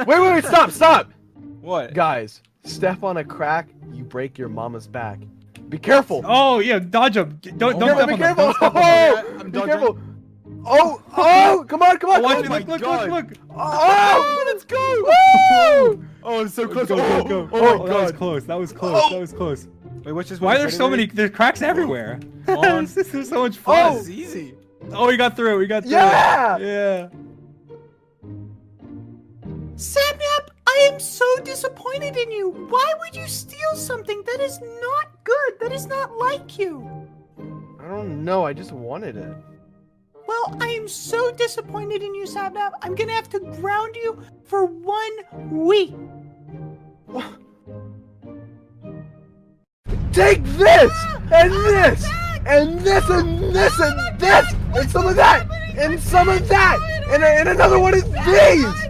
Wait, stop! What? Guys, step on a crack, you break your mama's back. Be careful! Oh yeah, dodge him. Don't Be step on careful! them. Don't step on them. Oh, I'm be dodging. careful! Oh! Come on! Watch me, my look. Oh! Let's go! Woo! Oh, it's so close. Go. Oh my That was God. close. That was close. Wait, which is Why are there so many? There's cracks everywhere. this is so much fun. This is easy. Oh, we got through. Yeah! Yeah. Sapnap, I am so disappointed in you. Why would you steal something that is not good, that is not like you? I don't know, I just wanted it. Well, I am so disappointed in you, Sapnap. I'm gonna have to ground you for 1 week. Take this! And this! And this and this and this! And some of that! And some of that! And another one of these!